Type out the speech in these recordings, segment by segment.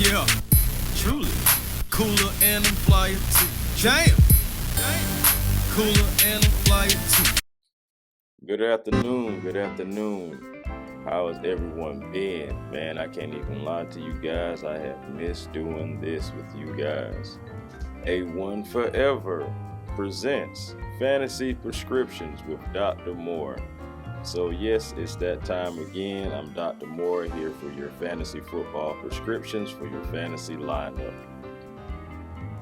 Yeah, truly. Cooler and I'm flyer too. Jam! Cooler and I'm flyer too. Good afternoon. Good afternoon. How has everyone been? Man, I can't even lie to you guys. I have missed doing this with you guys. A1 Forever presents Fantasy Prescriptions with Dr. Moore. So yes, it's that time again. I'm Dr. Moore here for your fantasy football prescriptions for your fantasy lineup.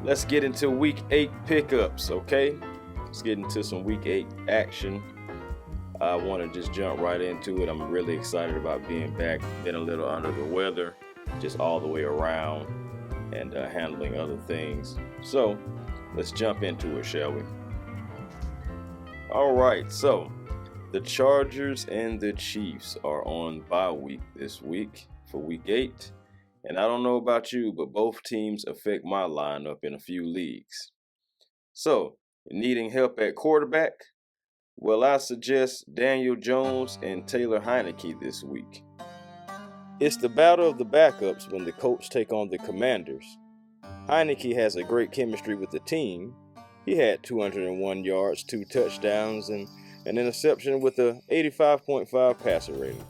Let's get into week 8 pickups, okay? Let's get into some week 8 action. I want to just jump right into it. I'm really excited about being back. Been a little under the weather, just all the way around and handling other things. So let's jump into it, shall we? All right, so the Chargers and the Chiefs are on bye week this week for week 8. And I don't know about you, but both teams affect my lineup in a few leagues. So, needing help at quarterback? Well, I suggest Daniel Jones and Taylor Heineke this week. It's the battle of the backups when the Colts take on the Commanders. Heineke has a great chemistry with the team. He had 201 yards, 2 touchdowns, and an interception with a 85.5 passer rating.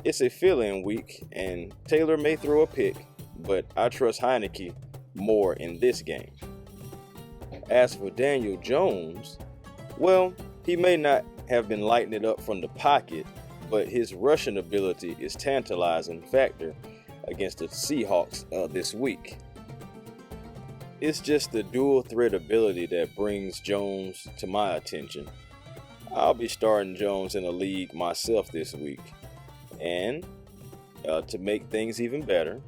It's a fill-in week, and Taylor may throw a pick, but I trust Heineke more in this game. As for Daniel Jones, well, he may not have been lighting it up from the pocket, but his rushing ability is tantalizing factor against the Seahawks this week. It's just the dual threat ability that brings Jones to my attention. I'll be starting Jones in a league myself this week. And to make things even better,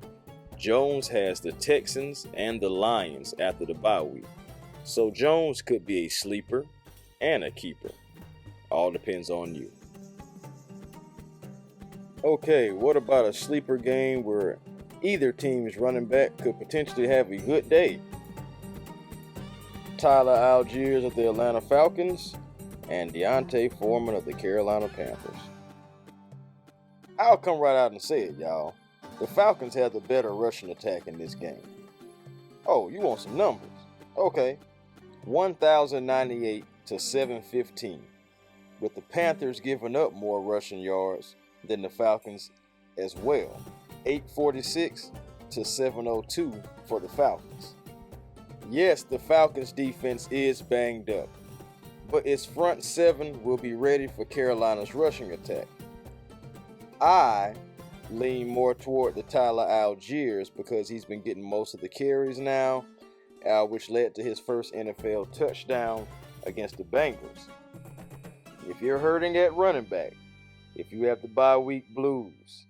Jones has the Texans and the Lions after the bye week. So Jones could be a sleeper and a keeper. All depends on you. Okay, what about a sleeper game where either team's running back could potentially have a good day? Tyler Algiers of the Atlanta Falcons and Deontay Foreman of the Carolina Panthers. I'll come right out and say it, y'all. The Falcons have the better rushing attack in this game. Oh, you want some numbers? Okay. 1,098 to 715, with the Panthers giving up more rushing yards than the Falcons as well. 846 to 702 for the Falcons. Yes, the Falcons defense is banged up, but its front seven will be ready for Carolina's rushing attack. I lean more toward the Tyler Algiers because he's been getting most of the carries now, which led to his first NFL touchdown against the Bengals. If you're hurting at running back, if you have the bye week blues,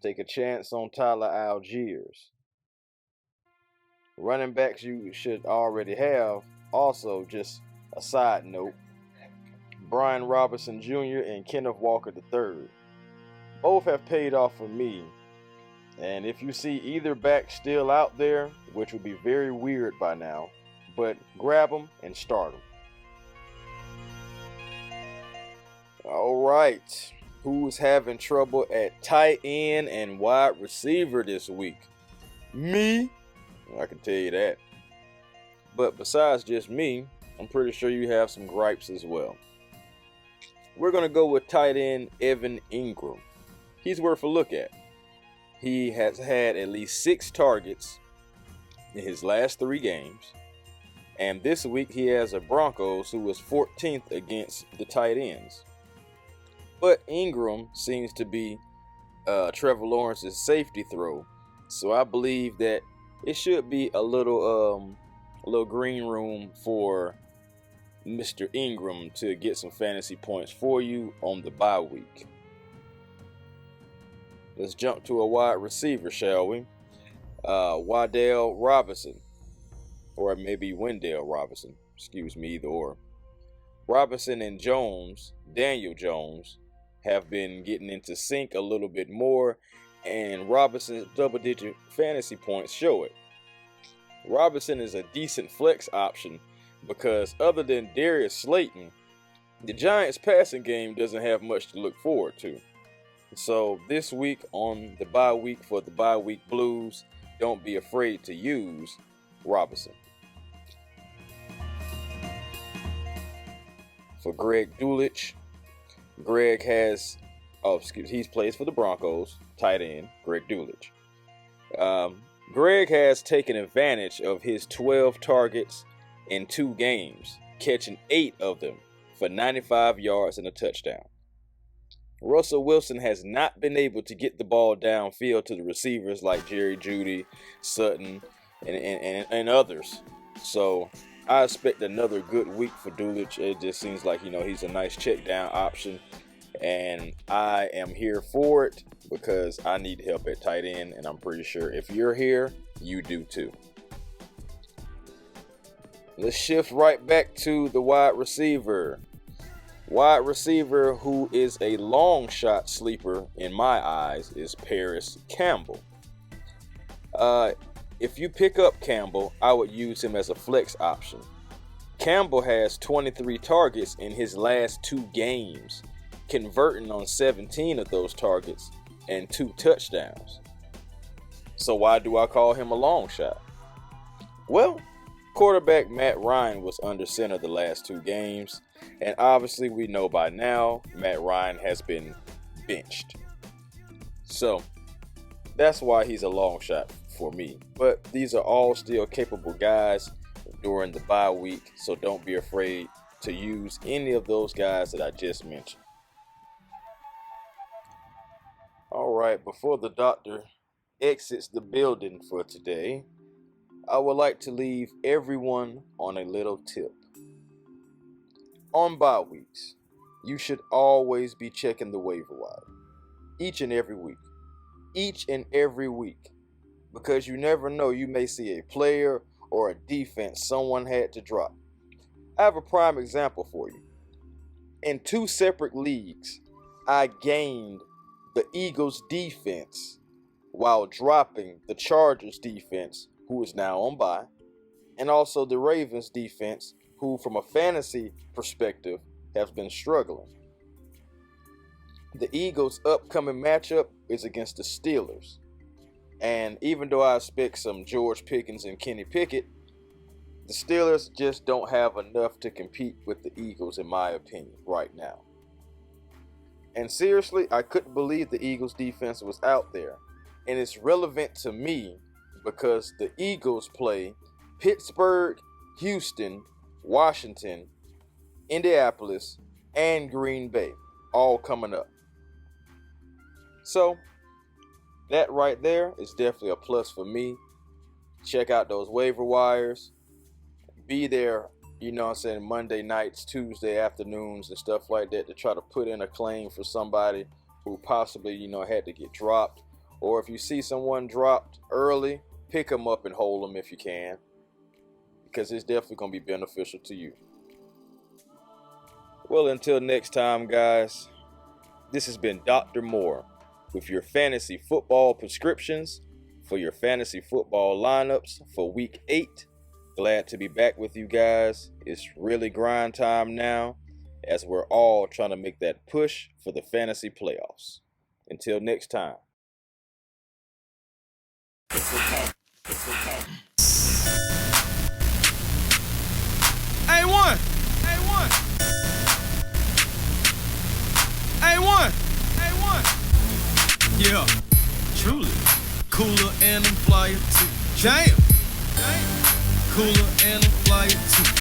take a chance on Tyler Algiers. Running backs you should already have, also just a side note, Brian Robinson Jr. and Kenneth Walker III. Both have paid off for me, and if you see either back still out there, which would be very weird by now, but grab them and start them. All right, who's having trouble at tight end and wide receiver this week? Me? I can tell you that. But besides just me, I'm pretty sure you have some gripes as well. We're going to go with tight end Evan Ingram. He's worth a look at. He has had at least 6 targets in his last 3 games. And this week he has a Broncos who was 14th against the tight ends. But Ingram seems to be Trevor Lawrence's safety throw. So I believe that it should be a little green room for Mr. Ingram to get some fantasy points for you on the bye week. Let's jump to a wide receiver, shall we? Wardell Robinson, or maybe Wendell Robinson. Excuse me, either or. Robinson and Jones, Daniel Jones, have been getting into sync a little bit more, and Robinson's double-digit fantasy points show it. Robinson is a decent flex option because other than Darius Slayton, the Giants' passing game doesn't have much to look forward to. So this week on the bye week for the bye week blues, don't be afraid to use Robinson. For Greg Dulcich, he plays for the Broncos, tight end, Greg Dulcich. Greg has taken advantage of his 12 targets in 2 games, catching 8 of them for 95 yards and a touchdown. Russell Wilson has not been able to get the ball downfield to the receivers like Jerry Jeudy, Sutton, and others. So I expect another good week for Dulcich. It just seems like, he's a nice check down option. And I am here for it because I need help at tight end. And I'm pretty sure if you're here, you do too. Let's shift right back to the wide receiver. Wide receiver who is a long shot sleeper in my eyes is Paris Campbell. If you pick up Campbell, I would use him as a flex option. Campbell has 23 targets in his last 2 games, converting on 17 of those targets and 2 touchdowns. So why do I call him a long shot? Well, quarterback Matt Ryan was under center the last 2 games, and obviously we know by now Matt Ryan has been benched. So that's why he's a long shot for me. But these are all still capable guys during the bye week, so don't be afraid to use any of those guys that I just mentioned. All right, before the doctor exits the building for today, I would like to leave everyone on a little tip. On bye weeks, you should always be checking the waiver wire. Each and every week. Because you never know, you may see a player or a defense someone had to drop. I have a prime example for you. In 2 separate leagues, I gained the Eagles defense while dropping the Chargers defense, who is now on bye, and also the Ravens defense, who from a fantasy perspective has been struggling. The Eagles' upcoming matchup is against the Steelers. And even though I expect some George Pickens and Kenny Pickett, the Steelers just don't have enough to compete with the Eagles, in my opinion, right now. And seriously, I couldn't believe the Eagles defense was out there. And it's relevant to me because the Eagles play Pittsburgh, Houston, Washington, Indianapolis, and Green Bay, all coming up. So that right there is definitely a plus for me. Check out those waiver wires. Be there, Monday nights, Tuesday afternoons, and stuff like that to try to put in a claim for somebody who possibly, had to get dropped. Or if you see someone dropped early, pick them up and hold them if you can, because it's definitely going to be beneficial to you. Well, until next time, guys, this has been Dr. Moore with your fantasy football prescriptions for your fantasy football lineups for week 8. Glad to be back with you guys. It's really grind time now as we're all trying to make that push for the fantasy playoffs. Until next time. A1. Yeah, truly. Cooler and I'm flyer too. Jam. Cooler and I'm flyer too.